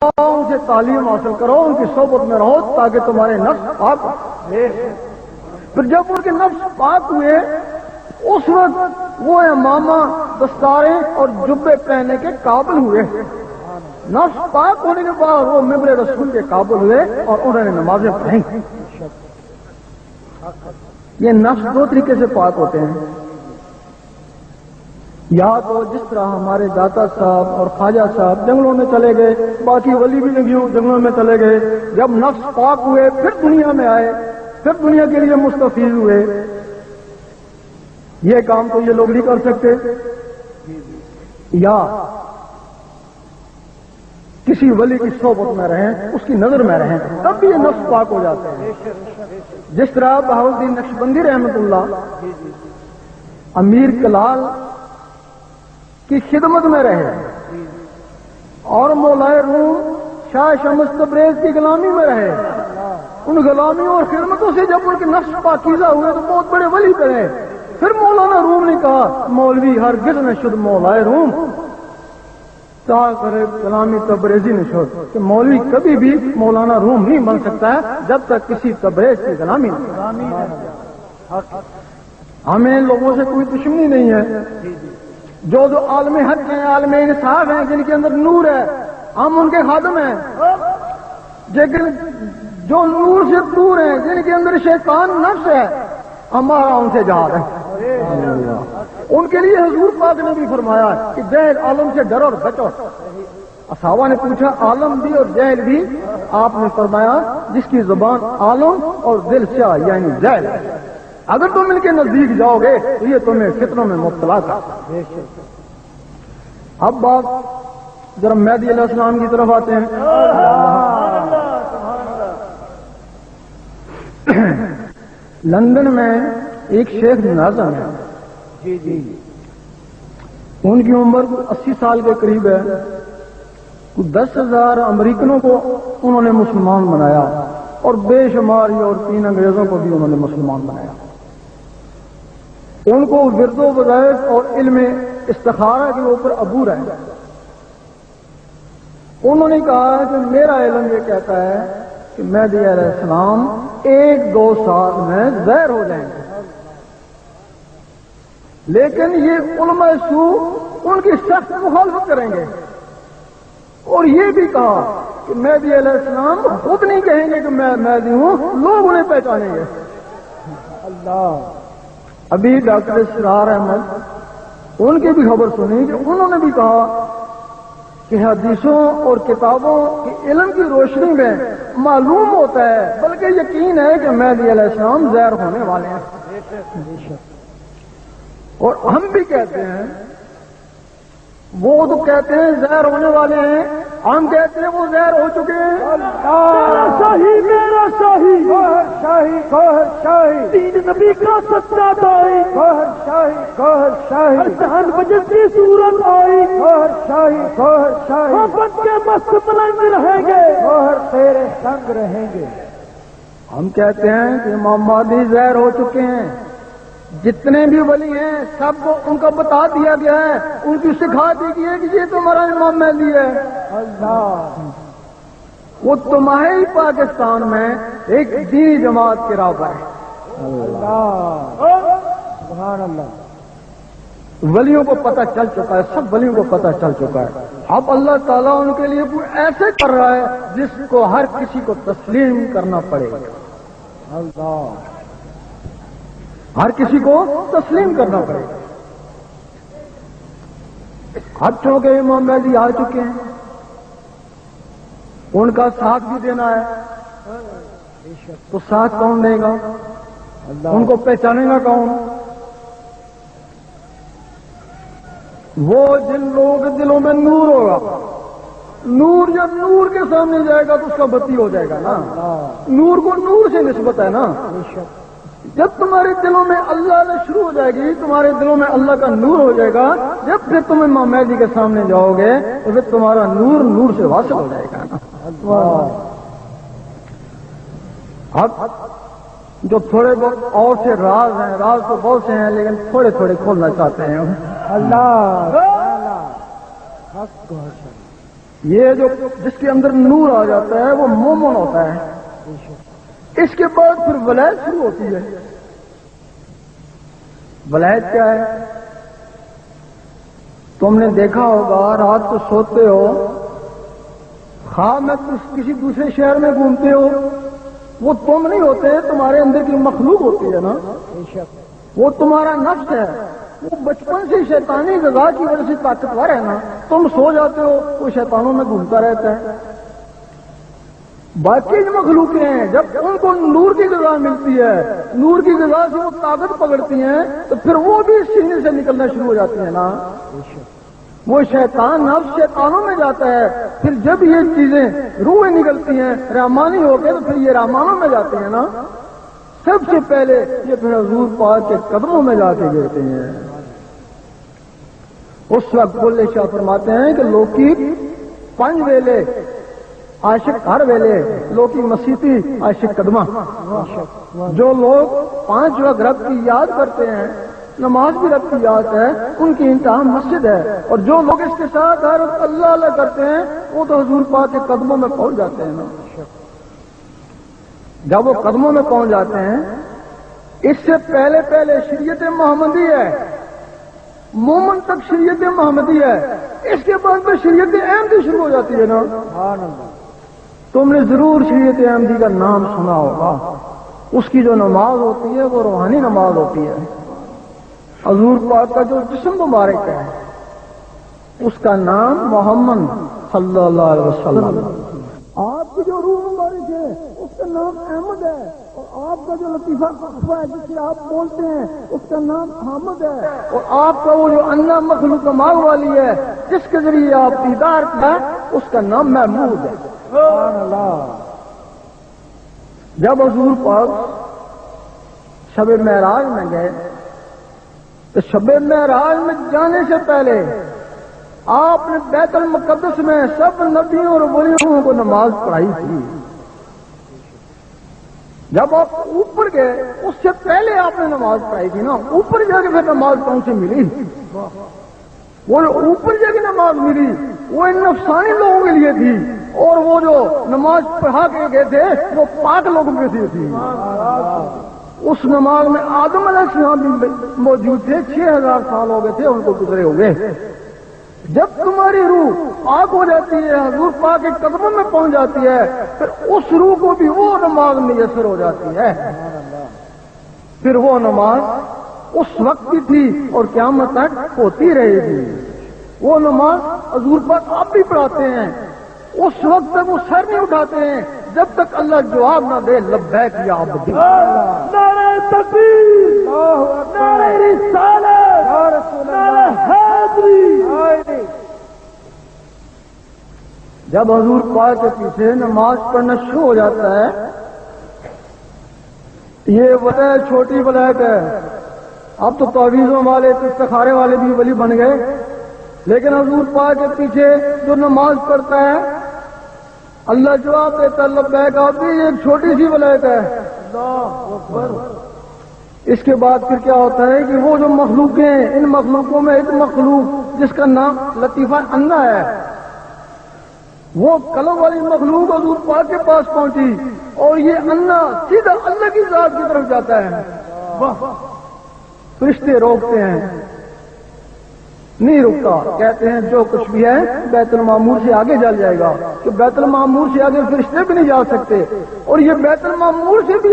ان سے تعلیم حاصل کرو، ان کی صحبت میں رہو تاکہ تمہارے نفس پاک ہو۔ پھر جب ان کے نفس پاک ہوئے اس وقت وہ امامہ، دستاریں اور جبے پہننے کے قابل ہوئے۔ نفس پاک ہونے کے بعد وہ ممبر رسول کے قابل ہوئے اور انہوں نے نمازیں پڑھیں۔ یہ نفس دو طریقے سے پاک ہوتے ہیں، یا تو جس طرح ہمارے داتا صاحب اور خواجہ صاحب جنگلوں میں چلے گئے، باقی ولی بھی نگیوں جنگلوں میں چلے گئے، جب نفس پاک ہوئے پھر دنیا میں آئے، پھر دنیا کے لیے مستفیض ہوئے۔ یہ کام تو یہ لوگ نہیں کر سکتے۔ یا کسی ولی کی صحبت میں رہیں، اس کی نظر میں رہیں، تب بھی یہ نفس پاک ہو جاتے ہیں۔ جس طرح بہاؤالدین نقشبندی رحمۃ اللہ امیر کلال کی خدمت میں رہے اور مولائے روم شاہ شمس تبریز کی غلامی میں رہے، ان غلامیوں اور خدمتوں سے جب ان کے نفس پاکیزہ ہوئے تو بہت بڑے ولی بنے۔ پھر مولانا روم نے کہا مولوی ہرگز نہ شد مولائے روم تا کرے غلامی تبریزی نہ شد، کہ مولوی کبھی بھی مولانا روم نہیں بن سکتا ہے جب تک کسی تبریز کی غلامی نہ۔ ہمیں لوگوں سے کوئی دشمنی نہیں ہے، جو عالم حق ہیں، عالم انصاف ہیں، جن کے اندر نور ہے، ہم ان کے خادم ہیں۔ لیکن جو نور سے دور ہیں، جن کے اندر شیطان نفس ہے، ہمارا ان سے جہاد ہے۔ ان کے لیے حضور پاک نے بھی فرمایا کہ جہل عالم سے ڈرو اور بچو۔ صحابہ نے پوچھا عالم بھی اور جہل بھی؟ آپ نے فرمایا جس کی زبان عالم اور دل سیاہ یعنی جہل ہے، اگر تم ان کے نزدیک جاؤ گے تو یہ تمہیں فتنوں میں مبتلا کر۔ اب بات ذرا مہدی علیہ السلام کی طرف آتے ہیں۔ لندن میں ایک شیخ ناظم ہے، ان کی عمر 80 سال کے قریب ہے، 10,000 امریکنوں کو انہوں نے مسلمان بنایا اور بے شمار یورپین انگریزوں کو بھی انہوں نے مسلمان بنایا۔ ان کو ورد و وظائف اور علم استخارہ کے اوپر عبور ہے۔ انہوں نے کہا کہ میرا علم یہ کہتا ہے کہ مہدی علیہ السلام 1-2 سال میں ظاہر ہو جائیں گے، لیکن یہ علماء سو ان کی سخت مخالفت کریں گے۔ اور یہ بھی کہا کہ مہدی علیہ السلام خود نہیں کہیں گے کہ میں مہدی ہوں، لوگ انہیں پہچانیں گے۔ اللہ ابھی ڈاکٹر اسرار احمد ان کی بھی خبر سنی کہ انہوں نے بھی کہا کہ حدیثوں اور کتابوں کے علم کی روشنی میں معلوم ہوتا ہے، بلکہ یقین ہے کہ مہدی علیہ السلام ظاہر ہونے والے ہیں۔ اور ہم بھی کہتے ہیں، وہ تو کہتے ہیں ظاہر ہونے والے ہیں، ہم کہتے ہیں وہ ظاہر ہو چکے ہیں۔ میرا شاہی میرا شاہی گوہر شاہی گوہر شاہی تین نبی کا سچا دائی گوہر شاہی گوہر شاہی جہان بجتی صورت آئی گوہر شاہی گوہر شاہی محبت کے مست پلنگ رہیں گے گوہر تیرے سنگ رہیں گے۔ ہم کہتے ہیں کہ امام مہدی ظاہر ہو چکے ہیں، جتنے بھی ولی ہیں سب کو ان کا بتا دیا گیا ہے، ان کی سکھا دی گئی ہے کہ یہ تمہارا امام مہدی ہے۔ اللہ وہ تمہارے پاکستان میں ایک دینی جماعت کے رابع ہے۔ سبحان اللہ۔ ولیوں کو پتہ چل چکا ہے، سب ولیوں کو پتہ چل چکا ہے۔ اب اللہ تعالیٰ ان کے لیے ایسے کر رہا ہے جس کو ہر کسی کو تسلیم کرنا پڑے گا۔ اللہ ہر کسی کو تسلیم کرنا پڑے گا۔ ہاتھوں کے امام مہدی آ چکے ہیں، ان کا ساتھ بھی دینا ہے، تو ساتھ کون دے گا؟ ان کو پہچانے گا کون؟ وہ جن لوگوں کے دلوں میں نور ہوگا۔ نور جب نور کے سامنے جائے گا تو اس کا بتی ہو جائے گا نا۔ نور کو نور سے نسبت ہے نا۔ جب تمہارے دلوں میں اللہ نے شروع ہو جائے گی، تمہارے دلوں میں اللہ کا نور ہو جائے گا، جب پھر تم امام مہدی کے سامنے جاؤ گے تو پھر تمہارا نور نور سے واصل ہو جائے گا نا۔ اب جو تھوڑے بہت اور سے راز ہیں، راز تو بہت سے ہیں لیکن تھوڑے تھوڑے کھولنا چاہتے ہیں۔ اللہ یہ جو جس کے اندر نور آ جاتا ہے وہ مومن ہوتا ہے. اس کے بعد پھر ولایت شروع ہوتی ہے. ولایت کیا ہے؟ تم نے دیکھا ہوگا رات کو سوتے ہو، خواہ میں کسی دوسرے شہر میں گھومتے ہو، وہ تم نہیں ہوتے، تمہارے اندر کی مخلوق ہوتی ہے نا، وہ تمہارا نفس ہے. وہ بچپن سے شیطانی غذا کی وجہ سے طاقتور ہے نا. تم سو جاتے ہو وہ شیطانوں میں گھومتا رہتا ہے. باقی جو مخلوقیں ہیں جب ان کو نور کی غذا ملتی ہے، نور کی غذا سے وہ طاقت پکڑتی ہیں، تو پھر وہ بھی سینے سے نکلنا شروع ہو جاتی ہیں نا. وہ شیطان نفس شیطانوں میں جاتا ہے. پھر جب یہ چیزیں روحیں نکلتی ہیں رحمانی ہو کے، تو پھر یہ رحمانوں میں جاتی ہیں نا. سب سے پہلے یہ پھر حضور پاک کے قدموں میں جا کے گرتے ہیں. اس وقت بولے شاہ فرماتے ہیں کہ لوکی پنج ویلے عاشق ہر ویلے، لوکی مسیتی عاشق قدمہ. جو لوگ 5 وقت رب کی یاد کرتے ہیں، نماز بھی رب کی یاد ہے، ان کی انتہا مسجد ہے. اور جو لوگ اس کے ساتھ ہر وقت اللہ اللہ کرتے ہیں وہ تو حضور پاک کے قدموں میں پہنچ جاتے ہیں نا. جب وہ قدموں میں پہنچ جاتے ہیں، اس سے پہلے شریعت محمدی ہے. مومن تک شریعت محمدی ہے. اس کے بعد میں شریعت احمدی شروع ہو جاتی ہے نا. تم نے ضرور شریعت احمدی کا نام سنا ہوگا. اس کی جو نماز ہوتی ہے وہ روحانی نماز ہوتی ہے. حضور پاک کا جو جسم مبارک ہے اس کا نام محمد صلی اللہ علیہ وسلم. آپ کی جو روح مبارک ہے اس کا نام احمد ہے. اور آپ کا جو لطیفہ خفا ہے جس سے آپ بولتے ہیں اس کا نام حامد ہے. اور آپ کا وہ جو انا مخلوق کمال والی ہے جس کے ذریعے آپ دیدار کیا اس کا نام محمود ہے. جب حضور پاک شب معراج میں گئے تو شب معراج میں جانے سے پہلے آپ نے بیت المقدس میں سب نبیوں اور ولیوں کو نماز پڑھائی تھی. جب آپ اوپر گئے اس سے پہلے آپ نے نماز پڑھائی تھی نا. اوپر جا کے پھر نماز کون سے ملی؟ وہ جو اوپر جا کے نماز ملی وہ ان نفسانی لوگوں کے لیے تھی، اور وہ جو نماز پڑھا کے گئے تھے وہ پاک لوگوں کے لیے تھی. اس نماز میں آدم علیہ السلام بھی موجود تھے. 6000 سال ہو گئے تھے ان کو گزرے ہوئے. جب تمہاری روح پاک ہو جاتی ہے، حضور پاک کے قدموں میں پہنچ جاتی ہے، پھر اس روح کو بھی وہ نماز میسر ہو جاتی ہے. پھر وہ نماز اس وقت کی تھی اور قیامت تک ہوتی رہے گی. وہ نماز حضور پاک آپ بھی پڑھاتے ہیں. اس وقت تک وہ سر نہیں اٹھاتے ہیں جب تک اللہ جواب نہ دے لبیک یا عبدی. نعرہ تکبیر، نعرہ رسالت، نعرہ حیدری. جب حضور پاک کے پیچھے نماز پڑھنا شروع ہو جاتا ہے، یہ ولایت چھوٹی ولایت ہے. اب تو تعویذوں والے استخارے والے بھی ولی بن گئے، لیکن حضور پاک کے پیچھے جو نماز پڑھتا ہے اللہ جواب دیتا لبیک عبدی. یہ ایک چھوٹی سی ولایت ہے. اللہ اکبر. اس کے بعد پھر کیا ہوتا ہے کہ وہ جو مخلوقیں ہیں، ان مخلوقوں میں ایک مخلوق جس کا نام لطیفہ انا ہے، وہ قلم والی مخلوق حضور پاک کے پاس پہنچی اور یہ انا سیدھا اللہ کی ذات کی طرف جاتا ہے. فرشتے روکتے ہیں، نہیں رکتا. کہتے ہیں جو کچھ بھی ہے بیت المعمور سے آگے جل جائے گا، کہ بیت المعمور سے آگے فرشتے بھی نہیں جا سکتے، اور یہ بیت المعمور سے بھی